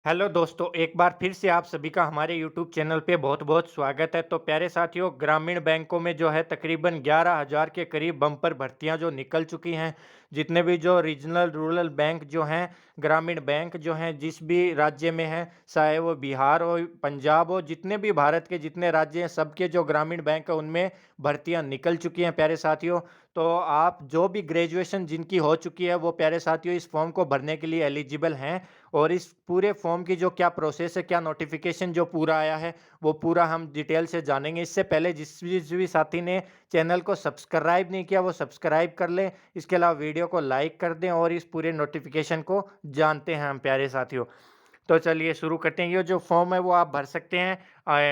Hello दोस्तों, एक बार फिर से आप सभी का हमारे यूट्यूब चैनल पे बहुत-बहुत स्वागत है। तो प्यारे साथियों, ग्रामीण बैंकों में जो है तकरीबन 11,000 के करीब बम्पर भर्तियां जो निकल चुकी हैं। जितने भी जो रीजनल रूरल बैंक जो हैं, ग्रामीण बैंक जो हैं जिस भी राज्य में हैं, चाहे वो बिहार हो, पंजाब हो, जितने भी भारत के जितने राज्य हैं, सबके जो ग्रामीण बैंक है उनमें भर्तियाँ निकल चुकी हैं प्यारे साथियों। तो आप जो भी ग्रेजुएशन जिनकी हो चुकी है वो प्यारे साथियों इस फॉर्म को भरने के लिए एलिजिबल हैं। और इस पूरे फॉर्म की जो क्या प्रोसेस है, क्या नोटिफिकेशन जो पूरा आया है, वो पूरा हम डिटेल से जानेंगे। इससे पहले जिस भी साथी ने चैनल को सब्सक्राइब नहीं किया, वो सब्सक्राइब कर लें। इसके अलावा वीडियो को लाइक कर दें और इस पूरे नोटिफिकेशन को जानते हैं हम प्यारे साथियों। तो चलिए शुरू करते हैं। ये जो फॉर्म है वो आप भर सकते हैं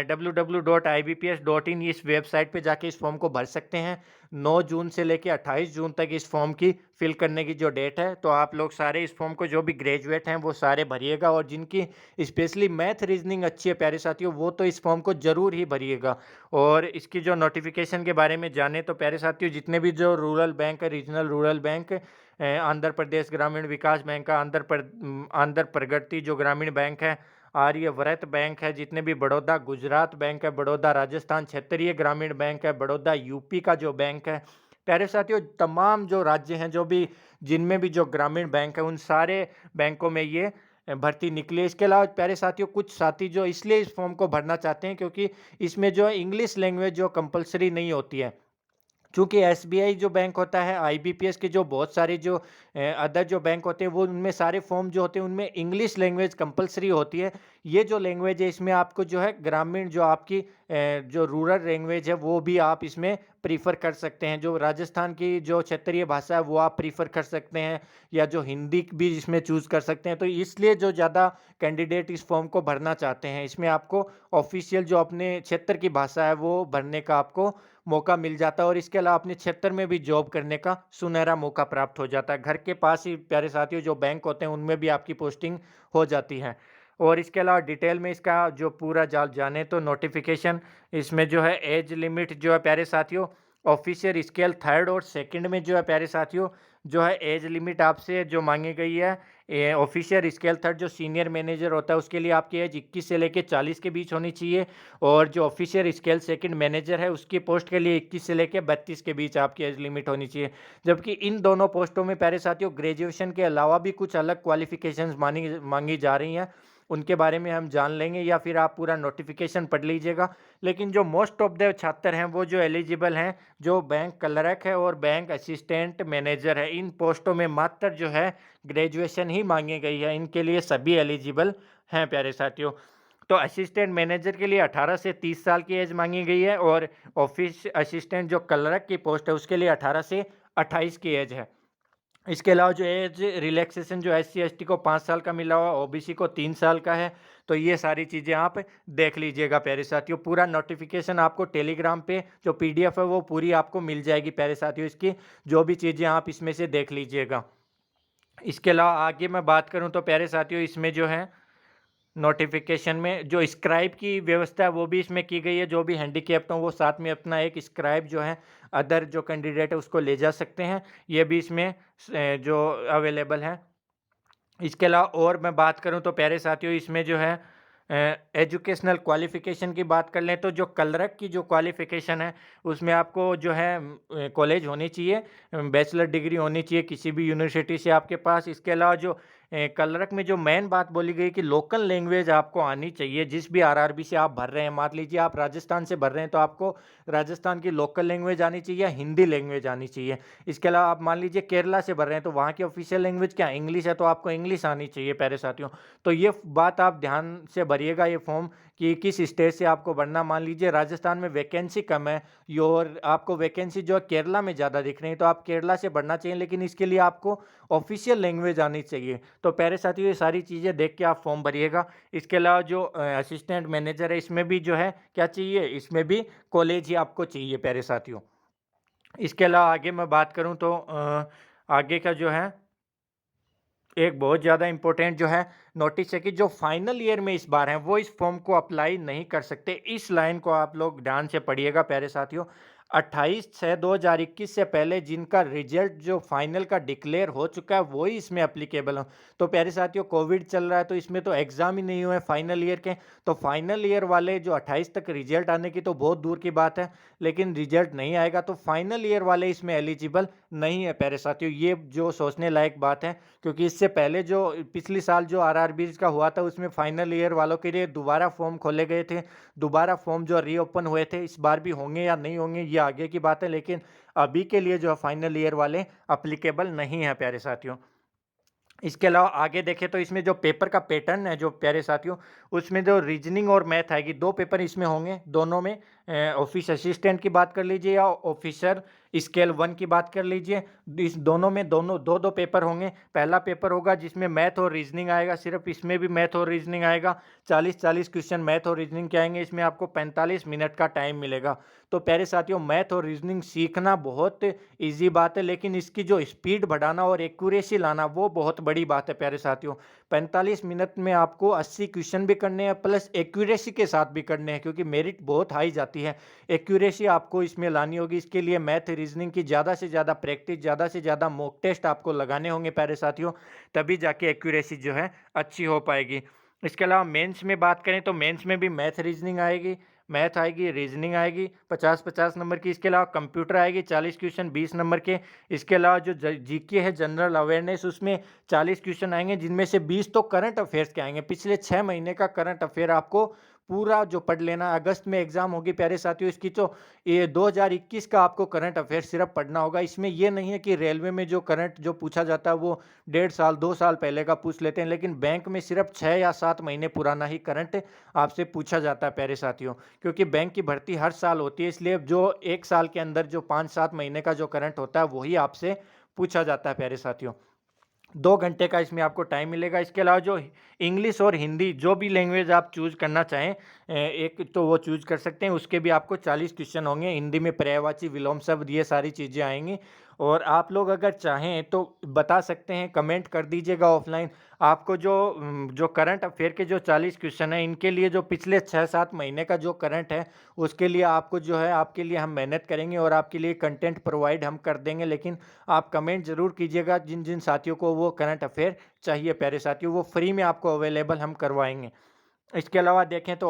www.ibps.in इस वेबसाइट पे जाके इस फॉर्म को भर सकते हैं। 9 जून से लेके 28 जून तक इस फॉर्म की फिल करने की जो डेट है, तो आप लोग सारे इस फॉर्म को जो भी ग्रेजुएट हैं वो सारे भरिएगा। और जिनकी स्पेशली मैथ रीजनिंग अच्छी है प्यारे साथियों, वो तो इस फॉर्म को ज़रूर ही भरिएगा। और इसकी जो नोटिफिकेशन के बारे में जाने तो प्यारे साथियों, जितने भी जो रूरल बैंक है, regional rural bank, Andhra Pradesh ग्रामीण विकास बैंक का, आंध्र प्रगति जो ग्रामीण बैंक है, आर्यव्रत बैंक है, जितने भी बड़ौदा गुजरात बैंक है, बड़ौदा राजस्थान क्षेत्रीय ग्रामीण बैंक है, बड़ौदा यूपी का जो बैंक है, प्यारे साथियों तमाम जो राज्य हैं, जो भी जिनमें भी जो ग्रामीण बैंक है, उन सारे बैंकों में ये भर्ती निकली है। इसके अलावा प्यारे साथियों, कुछ साथी जो इसलिए इस फॉर्म को भरना चाहते हैं क्योंकि इसमें जो इंग्लिश लैंग्वेज जो कंपलसरी नहीं होती है। चूँकि एसबीआई जो बैंक होता है, आईबीपीएस के जो बहुत सारे जो अदर जो बैंक होते हैं, वो उनमें सारे फॉर्म जो होते हैं उनमें इंग्लिश लैंग्वेज कंपल्सरी होती है। ये जो लैंग्वेज है इसमें आपको जो है ग्रामीण जो आपकी जो रूरल लैंग्वेज है वो भी आप इसमें प्रेफ़र कर सकते हैं। जो राजस्थान की जो क्षेत्रीय भाषा है वो आप प्रेफ़र कर सकते हैं, या जो हिंदी भी इसमें चूज़ कर सकते हैं। तो इसलिए जो ज़्यादा कैंडिडेट इस फॉर्म को भरना चाहते हैं, इसमें आपको ऑफ़िशियल जो अपने क्षेत्र की भाषा है वो भरने का आपको मौका मिल जाता है। और इसके अलावा अपने क्षेत्र में भी जॉब करने का सुनहरा मौका प्राप्त हो जाता है। घर के पास ही प्यारे साथियों जो बैंक होते हैं उनमें भी आपकी पोस्टिंग हो जाती है। और इसके अलावा डिटेल में इसका जो पूरा जाल जाने तो नोटिफिकेशन, इसमें जो है एज लिमिट जो है प्यारे साथियों, ऑफिसर स्केल थर्ड और सेकंड में जो है प्यारे साथियों, जो है एज लिमिट आपसे जो मांगी गई है, ऑफिसर स्केल थर्ड जो सीनियर मैनेजर होता है उसके लिए आपकी एज 21 से लेके 40 के बीच होनी चाहिए। और जो ऑफिशियल स्केल सेकंड मैनेजर है उसकी पोस्ट के लिए 21 से लेके 32 के बीच आपकी एज लिमिट होनी चाहिए। जबकि इन दोनों पोस्टों में प्यारे साथियों ग्रेजुएशन के अलावा भी कुछ अलग क्वालिफिकेशंस मानी मांगी जा रही हैं, उनके बारे में हम जान लेंगे, या फिर आप पूरा नोटिफिकेशन पढ़ लीजिएगा। लेकिन जो मोस्ट ऑफ द छात्र हैं वो जो एलिजिबल हैं, जो बैंक क्लर्क है और बैंक असिस्टेंट मैनेजर है, इन पोस्टों में मात्र जो है ग्रेजुएशन ही मांगी गई है। इनके लिए सभी एलिजिबल हैं प्यारे साथियों। तो असिस्टेंट मैनेजर के लिए 18 से 30 साल की एज मांगी गई है। और ऑफिस असिस्टेंट जो क्लर्क की पोस्ट है उसके लिए 18 से 28 की एज है। इसके अलावा जो एज रिलैक्सेशन जो एससी एसटी को 5 साल का मिला हुआ, ओबीसी को 3 साल का है। तो ये सारी चीज़ें आप देख लीजिएगा प्यारे साथियों। पूरा नोटिफिकेशन आपको टेलीग्राम पे जो पीडीएफ है वो पूरी आपको मिल जाएगी प्यारे साथियों। इसकी जो भी चीज़ें आप इसमें से देख लीजिएगा। इसके अलावा आगे मैं बात करूं तो प्यारे साथियों, इसमें जो है नोटिफिकेशन में जो स्क्राइब की व्यवस्था है वो भी इसमें की गई है। जो भी हैंडीकैप्ड हो वो साथ में अपना एक स्क्राइब जो है अदर जो कैंडिडेट है उसको ले जा सकते हैं। ये भी इसमें जो अवेलेबल है। इसके अलावा और मैं बात करूं तो प्यारे साथियों, इसमें जो है एजुकेशनल क्वालिफिकेशन की बात कर लें तो जो क्लर्क की जो क्वालिफिकेशन है उसमें आपको जो है कॉलेज होनी चाहिए, बैचलर डिग्री होनी चाहिए किसी भी यूनिवर्सिटी से आपके पास। इसके अलावा जो क्लर्क में जो मेन बात बोली गई कि लोकल लैंग्वेज आपको आनी चाहिए। जिस भी आरआरबी से आप भर रहे हैं, मान लीजिए आप राजस्थान से भर रहे हैं तो आपको राजस्थान की लोकल लैंग्वेज आनी चाहिए, हिंदी लैंग्वेज आनी चाहिए। इसके अलावा आप मान लीजिए केरला से भर रहे हैं तो वहाँ की ऑफिशियल लैंग्वेज क्या इंग्लिश है, तो आपको इंग्लिश आनी चाहिए प्यारे साथियों। तो ये बात आप ध्यान से भरिएगा ये फॉर्म कि किस स्टेट से आपको भरना। मान लीजिए राजस्थान में वैकेंसी कम है और आपको वैकेंसी जो है केरला में ज़्यादा दिख रही है, तो आप केरला से भरना चाहिए, लेकिन इसके लिए आपको ऑफिशियल लैंग्वेज आनी चाहिए। तो प्यारे साथियों ये सारी चीज़ें देख के आप फॉर्म भरिएगा। इसके अलावा जो असिस्टेंट मैनेजर है इसमें भी जो है क्या चाहिए, इसमें भी कॉलेज ही आपको चाहिए प्यारे साथियों। इसके अलावा आगे मैं बात करूं तो आगे का जो है एक बहुत ज़्यादा इम्पोर्टेंट जो है नोटिस है कि जो फाइनल ईयर में इस बार हैं वो इस फॉर्म को अप्लाई नहीं कर सकते। इस लाइन को आप लोग ध्यान से पढ़िएगा प्यारे साथियों। 28/6/2021 से पहले जिनका रिजल्ट जो फाइनल का डिक्लेयर हो चुका है वो ही इसमें एप्लीकेबल हो। तो प्यारे साथियों, कोविड चल रहा है तो इसमें तो एग्ज़ाम ही नहीं हुए फाइनल ईयर के, तो फाइनल ईयर वाले जो 28 तक रिजल्ट आने की तो बहुत दूर की बात है, लेकिन रिजल्ट नहीं आएगा तो फाइनल ईयर वाले इसमें एलिजिबल नहीं है प्यारे साथियों। ये जो सोचने लायक बात है, क्योंकि इससे पहले जो पिछली साल जो आरआरबीज़ का हुआ था उसमें फाइनल ईयर वालों के लिए दोबारा फॉर्म खोले गए थे। दोबारा फॉर्म जो रीओपन हुए थे, इस बार भी होंगे या नहीं होंगे ये आगे की बात है, लेकिन अभी के लिए जो है फाइनल ईयर वाले एप्लीकेबल नहीं है प्यारे साथियों। इसके अलावा आगे देखें तो इसमें जो पेपर का पैटर्न है जो प्यारे साथियों, उसमें जो रीजनिंग और मैथ आएगी, 2 पेपर इसमें होंगे। दोनों में ऑफिस असिस्टेंट की बात कर लीजिए या ऑफिसर स्केल 1 की बात कर लीजिए। इस दोनों में दोनों 2-2 पेपर होंगे। पहला पेपर होगा जिसमें मैथ और रीजनिंग आएगा, सिर्फ इसमें भी मैथ और रीजनिंग आएगा। 40-40 क्वेश्चन मैथ और रीजनिंग के आएँगे, इसमें आपको 45 मिनट का टाइम मिलेगा। तो प्यारे साथियों, मैथ और रीजनिंग सीखना बहुत ईज़ी बात है, लेकिन इसकी जो स्पीड बढ़ाना और एक्यूरेसी लाना वो बहुत बड़ी बात है प्यारे साथियों। 45 मिनट में आपको 80 क्वेश्चन भी करने हैं प्लस एक्यूरेसी के साथ भी करने हैं, क्योंकि मेरिट बहुत हाई जाती है। एक्यूरेसी आपको इसमें लानी होगी, इसके लिए मैथ रीजनिंग की ज़्यादा से ज़्यादा प्रैक्टिस, ज़्यादा से ज़्यादा मॉक टेस्ट आपको लगाने होंगे प्यारे साथियों, तभी जाके एक्यूरेसी जो है अच्छी हो पाएगी। इसके अलावा मेंस में बात करें तो मेंस में भी मैथ रीजनिंग आएगी, मैथ आएगी, रीजनिंग आएगी 50-50 नंबर की। इसके अलावा कंप्यूटर आएगी 40 क्वेश्चन 20 नंबर के। इसके अलावा जो जीके है, जनरल अवेयरनेस, उसमें 40 क्वेश्चन आएंगे, जिनमें से 20 तो करंट अफेयर्स के आएंगे। पिछले 6 महीने का करंट अफेयर आपको पूरा जो पढ़ लेना। अगस्त में एग्जाम होगी प्यारे साथियों इसकी, तो ये 2021 का आपको करंट अफेयर सिर्फ पढ़ना होगा। इसमें ये नहीं है कि रेलवे में जो करंट जो पूछा जाता है वो 1.5 साल 2 साल पहले का पूछ लेते हैं, लेकिन बैंक में सिर्फ 6 या 7 महीने पुराना ही करंट आपसे पूछा जाता है प्यारे साथियों। क्योंकि बैंक की भर्ती हर साल होती है, इसलिए जो 1 साल के अंदर जो 5-7 महीने का जो करंट होता है वही आपसे पूछा जाता है प्यारे साथियों। 2 घंटे का इसमें आपको टाइम मिलेगा। इसके अलावा जो इंग्लिश और हिंदी जो भी लैंग्वेज आप चूज़ करना चाहें, एक तो वो चूज़ कर सकते हैं, उसके भी आपको 40 क्वेश्चन होंगे। हिंदी में पर्यायवाची, विलोम शब्द, ये सारी चीज़ें आएँगी। और आप लोग अगर चाहें तो बता सकते हैं, कमेंट कर दीजिएगा ऑफ़लाइन। आपको जो करंट अफ़ेयर के जो 40 क्वेश्चन हैं, इनके लिए जो पिछले 6-7 महीने का जो करंट है, उसके लिए आपको जो है आपके लिए हम मेहनत करेंगे और आपके लिए कंटेंट प्रोवाइड हम कर देंगे। लेकिन आप कमेंट ज़रूर कीजिएगा, जिन-जिन साथियों को वो करंट अफ़ेयर चाहिए प्यारे साथियों, वो फ्री में आपको अवेलेबल हम करवाएँगे। इसके अलावा देखें तो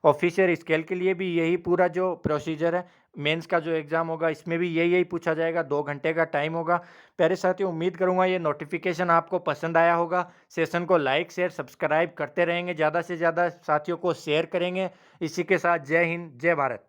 ऑफिसर स्केल के लिए भी यही पूरा जो प्रोसीजर है। मेंस का जो एग्ज़ाम होगा इसमें भी यही पूछा जाएगा, 2 घंटे का टाइम होगा। प्यारे साथियों, उम्मीद करूँगा ये नोटिफ़िकेशन आपको पसंद आया होगा। सेशन को लाइक, शेयर, सब्सक्राइब करते रहेंगे, ज़्यादा से ज़्यादा साथियों को शेयर करेंगे। इसी के साथ जय हिंद, जय भारत।